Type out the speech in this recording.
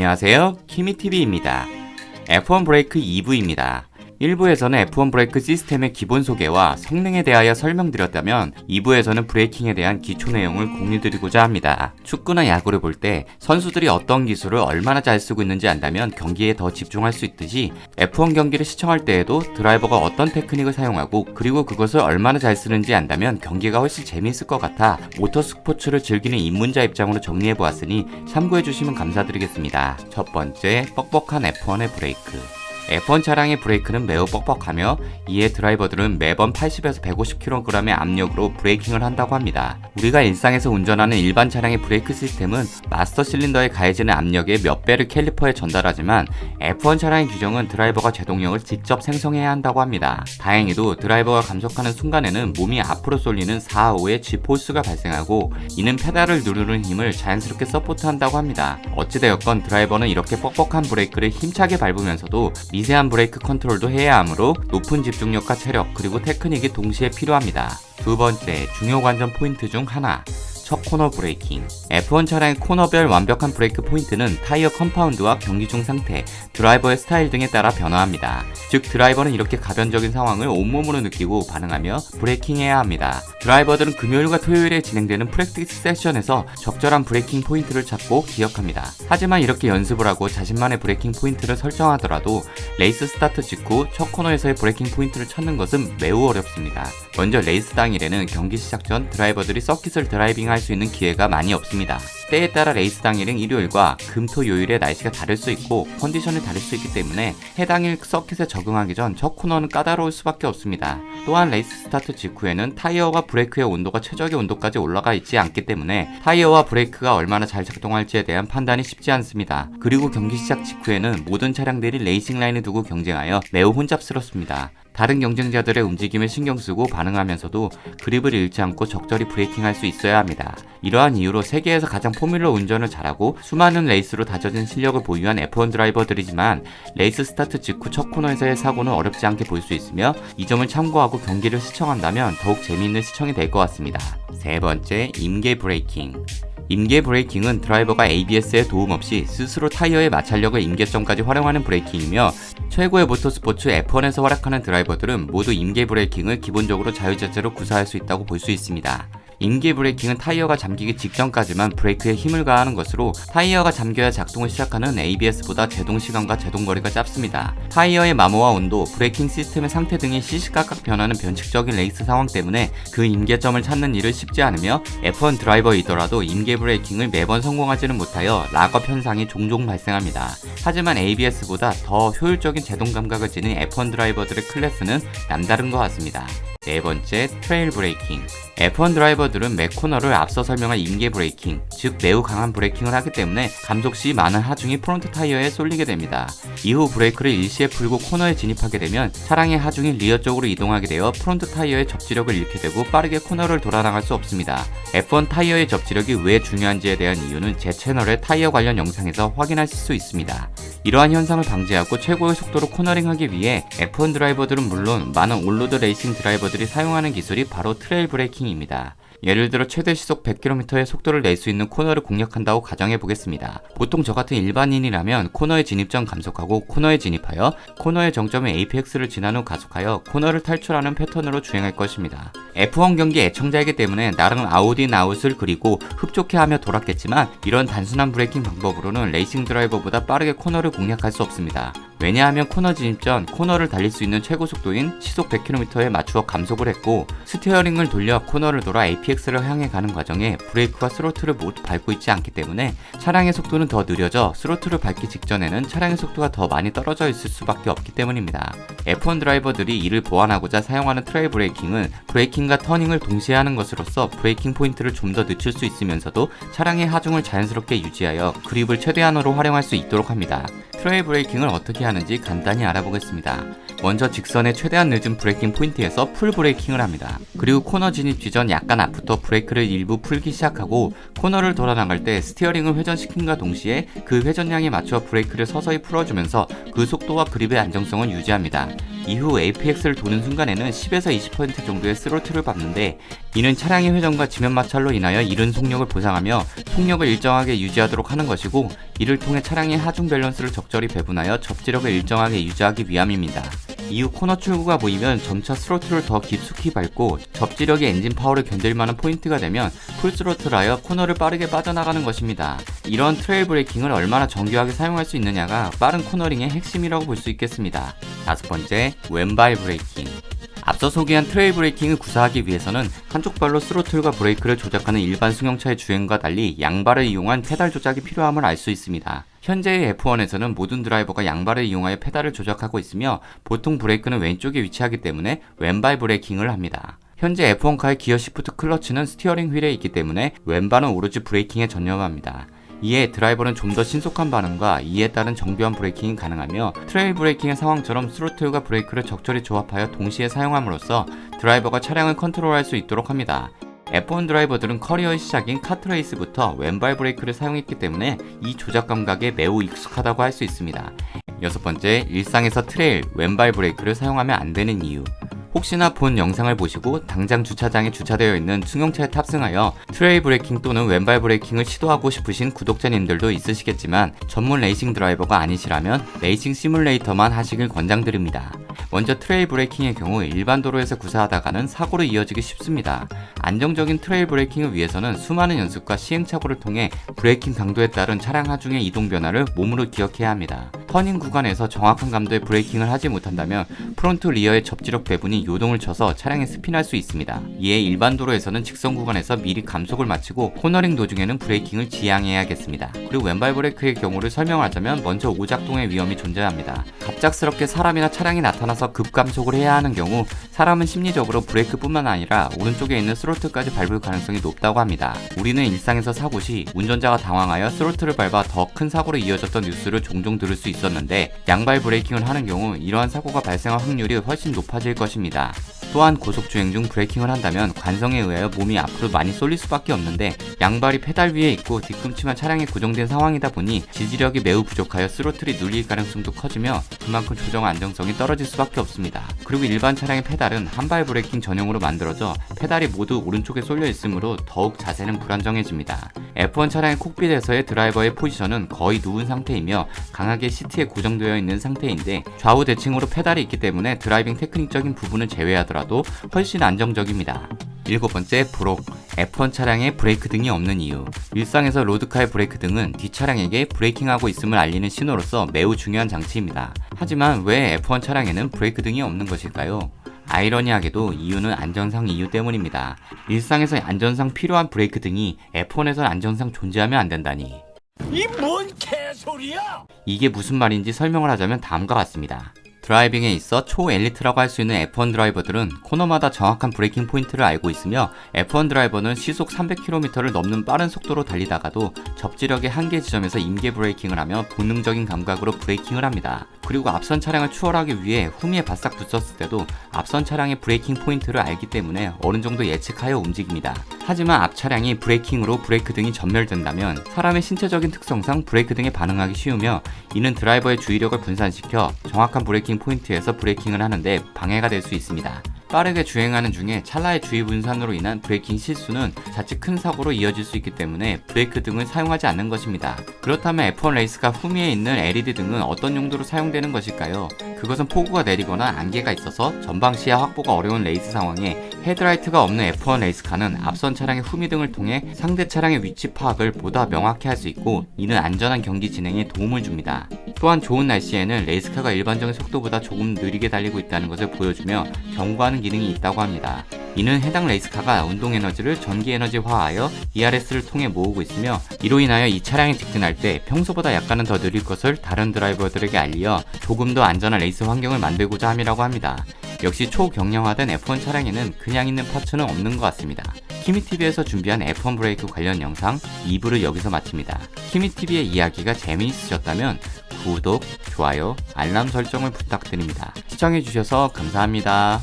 안녕하세요, 키미TV입니다. F1 브레이크 2부입니다. 1부에서는 F1 브레이크 시스템의 기본 소개와 성능에 대하여 설명드렸다면 2부에서는 브레이킹에 대한 기초 내용을 공유드리고자 합니다. 축구나 야구를 볼 때 선수들이 어떤 기술을 얼마나 잘 쓰고 있는지 안다면 경기에 더 집중할 수 있듯이 F1 경기를 시청할 때에도 드라이버가 어떤 테크닉을 사용하고 그리고 그것을 얼마나 잘 쓰는지 안다면 경기가 훨씬 재미있을 것 같아 모터스포츠를 즐기는 입문자 입장으로 정리해보았으니 참고해주시면 감사드리겠습니다. 첫 번째, 뻑뻑한 F1의 브레이크. F1 차량의 브레이크는 매우 뻑뻑하며 이에 드라이버들은 매번 80에서 150kg의 압력으로 브레이킹을 한다고 합니다. 우리가 일상에서 운전하는 일반 차량의 브레이크 시스템은 마스터 실린더에 가해지는 압력의 몇 배를 캘리퍼에 전달하지만 F1 차량의 규정은 드라이버가 제동력을 직접 생성해야 한다고 합니다. 다행히도 드라이버가 감속하는 순간에는 몸이 앞으로 쏠리는 4-5의 G포스가 발생하고 이는 페달을 누르는 힘을 자연스럽게 서포트한다고 합니다. 어찌되었건 드라이버는 이렇게 뻑뻑한 브레이크를 힘차게 밟으면서도 미세한 브레이크 컨트롤도 해야 하므로 높은 집중력과 체력 그리고 테크닉이 동시에 필요합니다. 두 번째, 중요 관전 포인트 중 하나. 첫 코너 브레이킹. F1 차량의 코너별 완벽한 브레이크 포인트는 타이어 컴파운드와 경기 중 상태, 드라이버의 스타일 등에 따라 변화합니다. 즉 드라이버는 이렇게 가변적인 상황을 온몸으로 느끼고 반응하며 브레이킹해야 합니다. 드라이버들은 금요일과 토요일에 진행되는 프랙티스 세션에서 적절한 브레이킹 포인트를 찾고 기억합니다. 하지만 이렇게 연습을 하고 자신만의 브레이킹 포인트를 설정하더라도 레이스 스타트 직후 첫 코너에서의 브레이킹 포인트를 찾는 것은 매우 어렵습니다. 먼저 레이스 당일에는 경기 시작 전 드라이버들이 서킷을 드라이빙할 수 있는 기회가 많이 없습니다. 때에 따라 레이스 당일인 일요일과 금, 토, 요일에 날씨가 다를 수 있고 컨디션이 다를 수 있기 때문에 해당일 서킷에 적응하기 전 첫 코너는 까다로울 수밖에 없습니다. 또한 레이스 스타트 직후에는 타이어와 브레이크의 온도가 최적의 온도까지 올라가 있지 않기 때문에 타이어와 브레이크가 얼마나 잘 작동할지에 대한 판단이 쉽지 않습니다. 그리고 경기 시작 직후에는 모든 차량들이 레이싱 라인을 두고 경쟁하여 매우 혼잡스럽습니다. 다른 경쟁자들의 움직임에 신경 쓰고 반응하면서도 그립을 잃지 않고 적절히 브레이킹할 수 있어야 합니다. 이러한 이유로 세계에서 가장 포뮬러 운전을 잘하고 수많은 레이스로 다져진 실력을 보유한 F1 드라이버들이지만 레이스 스타트 직후 첫 코너에서의 사고는 어렵지 않게 볼 수 있으며 이 점을 참고하고 경기를 시청한다면 더욱 재미있는 시청이 될 것 같습니다. 세 번째, 임계 브레이킹. 임계 브레이킹은 드라이버가 ABS의 도움 없이 스스로 타이어의 마찰력을 임계점까지 활용하는 브레이킹이며 최고의 모터스포츠 F1에서 활약하는 드라이버들은 모두 임계 브레이킹을 기본적으로 자유자재로 구사할 수 있다고 볼 수 있습니다. 임계 브레이킹은 타이어가 잠기기 직전까지만 브레이크에 힘을 가하는 것으로 타이어가 잠겨야 작동을 시작하는 ABS보다 제동 시간과 제동 거리가 짧습니다. 타이어의 마모와 온도, 브레이킹 시스템의 상태 등이 시시각각 변하는 변칙적인 레이스 상황 때문에 그 임계점을 찾는 일을 쉽지 않으며 F1 드라이버이더라도 임계 브레이킹을 매번 성공하지는 못하여 락업 현상이 종종 발생합니다. 하지만 ABS보다 더 효율적인 제동 감각을 지닌 F1 드라이버들의 클래스는 남다른 것 같습니다. 네 번째, 트레일 브레이킹. F1 드라이버들은 매 코너를 앞서 설명한 임계 브레이킹, 즉 매우 강한 브레이킹을 하기 때문에 감속 시 많은 하중이 프론트 타이어에 쏠리게 됩니다. 이후 브레이크를 일시에 풀고 코너에 진입하게 되면 차량의 하중이 리어 쪽으로 이동하게 되어 프론트 타이어의 접지력을 잃게 되고 빠르게 코너를 돌아나갈 수 없습니다. F1 타이어의 접지력이 왜 중요한지에 대한 이유는 제 채널의 타이어 관련 영상에서 확인하실 수 있습니다. 이러한 현상을 방지하고 최고의 속도로 코너링하기 위해 F1 드라이버들은 물론 많은 올로드 레이싱 드라이버들이 사용하는 기술이 바로 트레일 브레이킹입니다. 예를 들어 최대 시속 100km의 속도를 낼 수 있는 코너를 공략한다고 가정해 보겠습니다. 보통 저 같은 일반인이라면 코너에 진입 전 감속하고 코너에 진입하여 코너의 정점인 APX를 지난 후 가속하여 코너를 탈출하는 패턴으로 주행할 것입니다. F1 경기 애청자이기 때문에 나름 아웃인 아웃을 그리고 흡족해 하며 돌았겠지만 이런 단순한 브레이킹 방법으로는 레이싱 드라이버보다 빠르게 코너를 공략할 수 없습니다. 왜냐하면 코너 진입 전 코너를 달릴 수 있는 최고 속도인 시속 100km에 맞추어 감속을 했고 스티어링을 돌려 코너를 돌아 APX를 향해 가는 과정에 브레이크와 스로틀을 모두 밟고 있지 않기 때문에 차량의 속도는 더 느려져 스로틀을 밟기 직전에는 차량의 속도가 더 많이 떨어져 있을 수밖에 없기 때문입니다. F1 드라이버들이 이를 보완하고자 사용하는 트레일 브레이킹은 브레이킹과 터닝을 동시에 하는 것으로써 브레이킹 포인트를 좀 더 늦출 수 있으면서도 차량의 하중을 자연스럽게 유지하여 그립을 최대한으로 활용할 수 있도록 합니다. 트레일 브레이킹을 어떻게 하는지 간단히 알아보겠습니다. 먼저 직선의 최대한 늦은 브레이킹 포인트에서 풀 브레이킹을 합니다. 그리고 코너 진입 지전 약간 앞부터 브레이크를 일부 풀기 시작하고 코너를 돌아 나갈 때 스티어링을 회전시킴과 동시에 그 회전량에 맞춰 브레이크를 서서히 풀어주면서 그 속도와 그립의 안정성을 유지합니다. 이후 APX를 도는 순간에는 10에서 20% 정도의 스로틀을 밟는데, 이는 차량의 회전과 지면 마찰로 인하여 잃은 속력을 보상하며 속력을 일정하게 유지하도록 하는 것이고, 이를 통해 차량의 하중 밸런스를 적절히 배분하여 접지력을 일정하게 유지하기 위함입니다. 이후 코너 출구가 보이면 점차 스로틀을 더 깊숙이 밟고 접지력이 엔진 파워를 견딜 만한 포인트가 되면 풀스로틀하여 코너를 빠르게 빠져나가는 것입니다. 이런 트레일 브레이킹을 얼마나 정교하게 사용할 수 있느냐가 빠른 코너링의 핵심이라고 볼 수 있겠습니다. 다섯 번째, 왼발 브레이킹. 앞서 소개한 트레일 브레이킹을 구사하기 위해서는 한쪽 발로 스로틀과 브레이크를 조작하는 일반 승용차의 주행과 달리 양발을 이용한 페달 조작이 필요함을 알 수 있습니다. 현재의 F1에서는 모든 드라이버가 양발을 이용하여 페달을 조작하고 있으며, 보통 브레이크는 왼쪽에 위치하기 때문에 왼발 브레이킹을 합니다. 현재 F1카의 기어 시프트 클러치는 스티어링 휠에 있기 때문에 왼발은 오로지 브레이킹에 전념합니다. 이에 드라이버는 좀 더 신속한 반응과 이에 따른 정교한 브레이킹이 가능하며, 트레일 브레이킹의 상황처럼 스로틀과 브레이크를 적절히 조합하여 동시에 사용함으로써 드라이버가 차량을 컨트롤할 수 있도록 합니다. F1 드라이버들은 커리어의 시작인 카트레이스부터 왼발 브레이크를 사용했기 때문에 이 조작 감각에 매우 익숙하다고 할 수 있습니다. 여섯 번째, 일상에서 트레일, 왼발 브레이크를 사용하면 안 되는 이유. 혹시나 본 영상을 보시고 당장 주차장에 주차되어 있는 승용차에 탑승하여 트레일 브레이킹 또는 왼발 브레이킹을 시도하고 싶으신 구독자님들도 있으시겠지만, 전문 레이싱 드라이버가 아니시라면 레이싱 시뮬레이터만 하시길 권장드립니다. 먼저 트레일 브레이킹의 경우 일반 도로에서 구사하다가는 사고로 이어지기 쉽습니다. 안정적인 트레일 브레이킹을 위해서는 수많은 연습과 시행착오를 통해 브레이킹 강도에 따른 차량 하중의 이동 변화를 몸으로 기억해야 합니다. 터닝 구간에서 정확한 감도의 브레이킹을 하지 못한다면 프론트 리어의 접지력 배분이 요동을 쳐서 차량에 스핀할 수 있습니다. 이에 일반 도로에서는 직선 구간에서 미리 감속을 마치고 코너링 도중에는 브레이킹을 지양해야겠습니다. 그리고 왼발 브레이크의 경우를 설명하자면 먼저 오작동의 위험이 존재합니다. 갑작스럽게 사람이나 차량이 나타나서 급감속을 해야 하는 경우 사람은 심리적으로 브레이크뿐만 아니라 오른쪽에 있는 스로틀까지 밟을 가능성이 높다고 합니다. 우리는 일상에서 사고 시 운전자가 당황하여 스로틀을 밟아 더 큰 사고로 이어졌던 뉴스를 종종 들을 수 있었는데, 양발 브레이킹을 하는 경우 이러한 사고가 발생할 확률이 훨씬 높아질 것입니다. 또한 고속주행 중 브레이킹을 한다면 관성에 의하여 몸이 앞으로 많이 쏠릴 수밖에 없는데, 양발이 페달 위에 있고 뒤꿈치만 차량에 고정된 상황이다 보니 지지력이 매우 부족하여 스로틀이 눌릴 가능성도 커지며 그만큼 조정 안정성이 떨어질 수밖에 없습니다. 그리고 일반 차량의 페달은 한발 브레이킹 전용으로 만들어져 페달이 모두 오른쪽에 쏠려 있으므로 더욱 자세는 불안정해집니다. F1 차량의 콕핏에서의 드라이버의 포지션은 거의 누운 상태이며 강하게 시트에 고정되어 있는 상태인데, 좌우 대칭으로 페달이 있기 때문에 드라이빙 테크닉적인 부분을 제외하더라도 훨씬 안정적입니다. 일곱 번째, 브록. F1 차량에 브레이크 등이 없는 이유. 일상에서 로드카의 브레이크 등은 뒷차량에게 브레이킹하고 있음을 알리는 신호로서 매우 중요한 장치입니다. 하지만 왜 F1 차량에는 브레이크 등이 없는 것일까요? 아이러니하게도 이유는 안전상 이유 때문입니다. 일상에서 안전상 필요한 브레이크 등이 F1에서 안전상 존재하면 안 된다니. 이 뭔 개소리야! 이게 무슨 말인지 설명을 하자면 다음과 같습니다. 드라이빙에 있어 초엘리트라고 할 수 있는 F1 드라이버들은 코너마다 정확한 브레이킹 포인트를 알고 있으며, F1 드라이버는 시속 300km를 넘는 빠른 속도로 달리다가도 접지력의 한계 지점에서 임계 브레이킹을 하며 본능적인 감각으로 브레이킹을 합니다. 그리고 앞선 차량을 추월하기 위해 후미에 바싹 붙었을 때도 앞선 차량의 브레이킹 포인트를 알기 때문에 어느 정도 예측하여 움직입니다. 하지만 앞 차량이 브레이킹으로 브레이크 등이 전멸된다면 사람의 신체적인 특성상 브레이크 등에 반응하기 쉬우며, 이는 드라이버의 주의력을 분산시켜 정확한 브레이킹 포인트에서 브레이킹을 하는데 방해가 될 수 있습니다. 빠르게 주행하는 중에 찰나의 주의 분산으로 인한 브레이킹 실수는 자칫 큰 사고로 이어질 수 있기 때문에 브레이크 등을 사용하지 않는 것입니다. 그렇다면 F1 레이스카 후미에 있는 LED 등은 어떤 용도로 사용되는 것일까요? 그것은 폭우가 내리거나 안개가 있어서 전방 시야 확보가 어려운 레이스 상황에 헤드라이트가 없는 F1 레이스카는 앞선 차량의 후미 등을 통해 상대 차량의 위치 파악을 보다 명확히 할 수 있고, 이는 안전한 경기 진행에 도움을 줍니다. 또한 좋은 날씨에는 레이스카가 일반적인 속도보다 조금 느리게 달리고 있다는 것을 보여주며 경고하는 기능이 있다고 합니다. 이는 해당 레이스카가 운동 에너지를 전기 에너지화하여 ERS를 통해 모으고 있으며, 이로 인하여 이 차량이 직진할 때 평소보다 약간은 더 느릴 것을 다른 드라이버들에게 알려 조금 더 안전한 레이스 환경을 만들고자 함이라고 합니다. 역시 초경량화된 F1 차량에는 그냥 있는 파츠는 없는 것 같습니다. 키미TV에서 준비한 F1 브레이크 관련 영상 2부를 여기서 마칩니다. 키미TV의 이야기가 재미있으셨다면 구독, 좋아요, 알람 설정을 부탁드립니다. 시청해주셔서 감사합니다.